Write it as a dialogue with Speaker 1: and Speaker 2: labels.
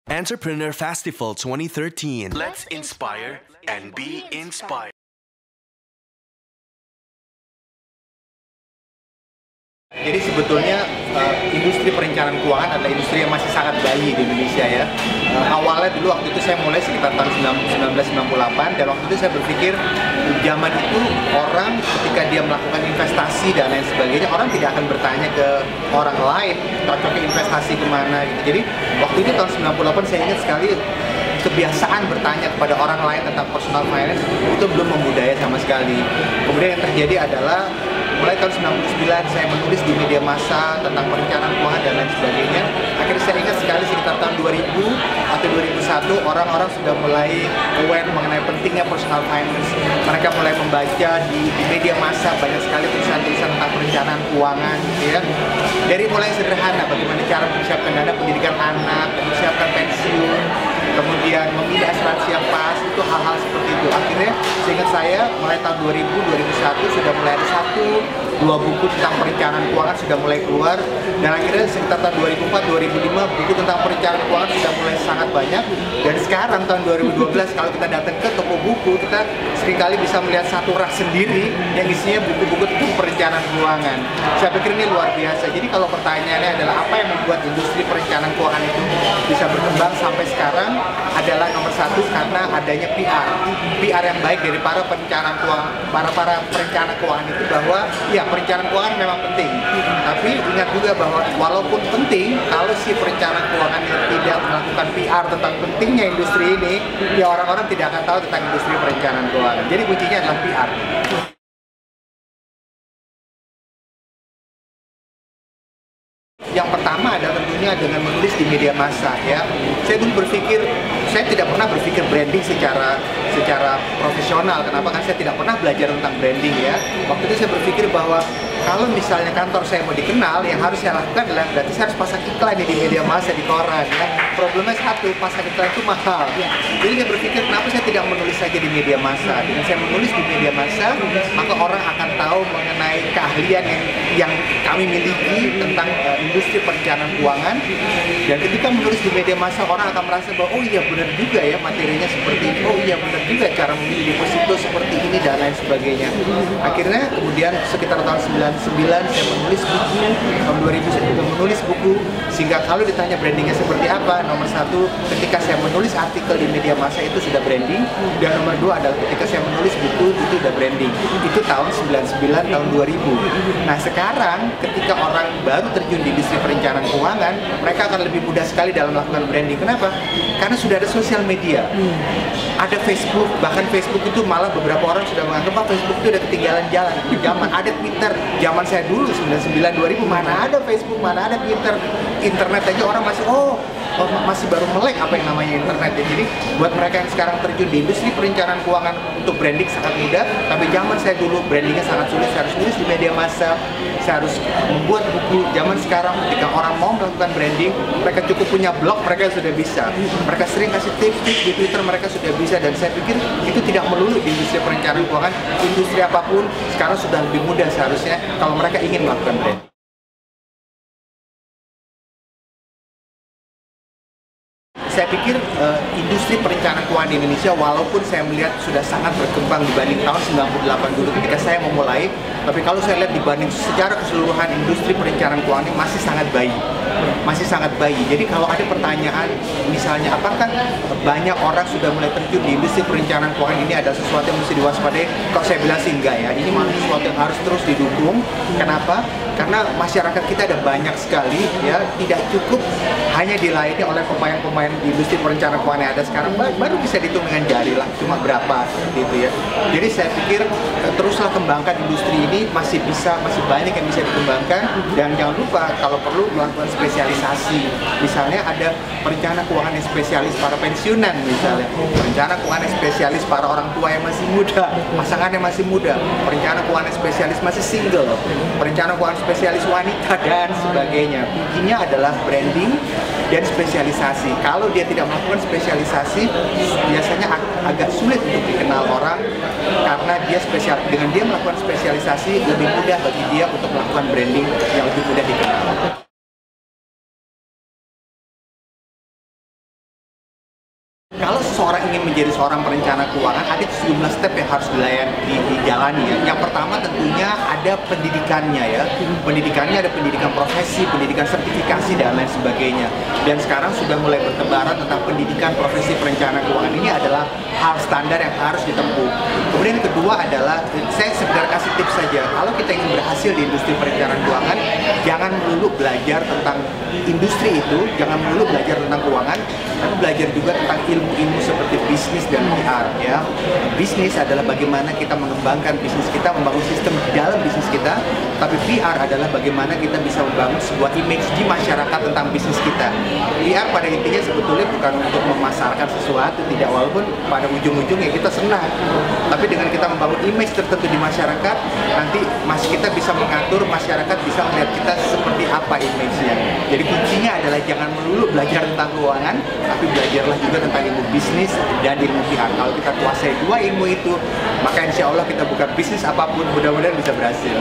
Speaker 1: Entrepreneur Festival 2013. Let's inspire and be inspired.
Speaker 2: Jadi sebetulnya industri perencanaan keuangan adalah industri yang masih sangat bayi di Indonesia ya. Awalnya dulu waktu itu saya mulai sekitar tahun 1998 dan waktu itu saya berpikir zaman itu orang ketika dia melakukan investasi dan lain sebagainya, orang tidak akan bertanya ke orang lain cocoknya investasi kemana gitu. Jadi waktu itu tahun 98 saya ingat sekali kebiasaan bertanya kepada orang lain tentang personal finance itu belum membudaya sama sekali. Kemudian yang terjadi adalah mulai tahun 99 saya menulis di media massa tentang perencanaan keuangan dan lain sebagainya. Akhirnya saya ingat sekali sekitar tahun 2000 atau 2001 orang-orang sudah mulai aware mengenai pentingnya personal finance. Mereka mulai membaca di media massa banyak sekali tulisan-tulisan tentang perencanaan keuangan gitu ya. Dari mulai sederhana bagaimana cara mempersiapkan dana pendidikan anak, mempersiapkan pensiun, kemudian memilih asuransi yang pas, itu hal-hal seperti itu. Akhirnya seingat saya mulai tahun 2000-2001 sudah mulai ada 1-2 buku tentang perencanaan keuangan sudah mulai keluar, dan akhirnya sekitar tahun 2004-2005 buku tentang perencanaan keuangan sudah mulai sangat banyak. Dan sekarang tahun 2012 kalau kita datang ke toko buku, kita seringkali bisa melihat satu rak sendiri yang isinya buku-buku tentang perencanaan keuangan. Saya pikir ini luar biasa. Jadi kalau pertanyaannya adalah apa yang membuat industri perencanaan keuangan itu bisa berkembang sampai sekarang, adalah nomor satu karena adanya PR yang baik dari para perencanaan keuangan, para perencana keuangan itu, bahwa ya perencanaan keuangan memang penting, tapi ingat juga bahwa walaupun penting, kalau si perencana keuangan yang tidak melakukan PR tentang pentingnya industri ini, ya orang-orang tidak akan tahu tentang industri perencanaan keuangan. Jadi kuncinya adalah PR. Yang pertama adalah tentunya dengan menulis di media massa ya. Saya dulu berpikir, saya tidak pernah berpikir branding secara profesional. Kenapa? Kan saya tidak pernah belajar tentang branding ya. Waktu itu saya berpikir bahwa kalau misalnya kantor saya mau dikenal, yang harus saya lakukan adalah berarti saya harus pasang iklan di media massa, di koran ya. Problemnya satu, pasang iklan itu mahal. Jadi saya berpikir kenapa saya tidak menulis saja di media massa. Dengan saya menulis di media massa, maka orang akan tahu mengenai keahlian yang kami miliki tentang industri perencanaan keuangan. Dan ketika menulis di media massa, orang akan merasa bahwa oh iya benar juga ya materinya seperti ini, oh iya benar juga cara memilih deposito seperti ini dan lain sebagainya. Akhirnya kemudian sekitar tahun 99 saya menulis buku, tahun 2000 saya juga menulis buku, sehingga kalau ditanya brandingnya seperti apa, nomor satu ketika saya menulis artikel di media massa itu sudah branding, dan nomor dua adalah ketika saya menulis buku itu sudah branding. Itu tahun 99, tahun 2000. Nah sekarang ketika orang baru terjun di industri perencanaan keuangan, mereka akan lebih mudah sekali dalam melakukan branding. Kenapa? Karena sudah ada sosial media, ada Facebook, bahkan Facebook itu malah beberapa orang sudah menganggap bahwa Facebook itu udah ketinggalan zaman. Ada Twitter, zaman saya dulu 99-2000 mana ada Facebook, mana ada Twitter. Internet aja orang masih baru melek apa yang namanya internet ya. Jadi buat mereka yang sekarang terjun di industri perencanaan keuangan untuk branding sangat mudah, tapi zaman saya dulu brandingnya sangat sulit. Saya harus tulis di media massa, saya harus membuat buku. Zaman sekarang ketika orang mau melakukan branding, mereka cukup punya blog, mereka sudah bisa. Mereka sering kasih tips-tips di Twitter, mereka sudah bisa. Dan saya pikir itu tidak melulu di industri perencanaan keuangan, industri apapun sekarang sudah lebih mudah seharusnya kalau mereka ingin melakukan branding. Saya pikir industri perencanaan keuangan di Indonesia, walaupun saya melihat sudah sangat berkembang dibanding tahun 98 dulu ketika saya memulai, tapi kalau saya lihat dibanding secara keseluruhan industri perencanaan keuangan ini masih sangat bayi. Jadi kalau ada pertanyaan misalnya apakah banyak orang sudah mulai terjun di industri perencanaan keuangan ini adalah sesuatu yang mesti diwaspadai, kalau saya bilang sih enggak ya. Ini malah sesuatu yang harus terus didukung. Kenapa? Karena masyarakat kita ada banyak sekali ya, tidak cukup hanya dilayani oleh pemain-pemain di industri perencanaan keuangan yang ada sekarang, baru bisa dihitung dengan jari lah, cuma berapa gitu ya. Jadi saya pikir teruslah kembangkan industri ini, masih banyak yang bisa dikembangkan, dan jangan lupa kalau perlu melakukan spesialisasi. Misalnya ada perencana keuangan yang spesialis para pensiunan, misalnya perencana keuangan yang spesialis para orang tua yang masih muda, pasangan yang masih muda, perencana keuangan yang spesialis masih single, perencana keuangan spesialis wanita dan sebagainya. Kuncinya adalah branding dan spesialisasi. Kalau dia tidak melakukan spesialisasi, biasanya agak sulit untuk dikenal orang, karena dengan dia melakukan spesialisasi lebih mudah bagi dia untuk melakukan branding yang lebih mudah dikenal. Kalau seseorang ingin menjadi seorang perencana keuangan, ada sejumlah step yang harus dijalani ya. Yang pertama tentunya ada pendidikannya ya. Pendidikannya ada pendidikan profesi, pendidikan sertifikasi dan lain sebagainya. Dan sekarang sudah mulai bertebaran tentang pendidikan profesi perencana keuangan. Ini adalah hal standar yang harus ditempuh. Kemudian yang kedua adalah, saya sekedar kasih tips saja. Kalau kita ingin berhasil di industri perencanaan keuangan, jangan melulu belajar tentang industri itu, jangan melulu belajar tentang keuangan, tapi belajar juga tentang ilmu seperti bisnis dan PR ya. Bisnis adalah bagaimana kita mengembangkan bisnis kita, membangun sistem di dalam bisnis kita, tapi PR adalah bagaimana kita bisa membangun sebuah image di masyarakat tentang bisnis kita. PR pada intinya sebetulnya bukan untuk memasarkan sesuatu, tidak, walaupun pada ujung-ujungnya kita senang. Tapi dengan kita membangun image tertentu di masyarakat, nanti kita bisa mengatur masyarakat bisa melihat kita seperti apa image-nya. Jadi kuncinya adalah jangan melulu belajar tentang keuangan, tapi belajarlah juga tentang ilmu bisnis dan ilmu PR. Kalau kita kuasai dua ilmu itu, maka insya Allah kita buka bisnis apapun, mudah-mudahan bisa berhasil.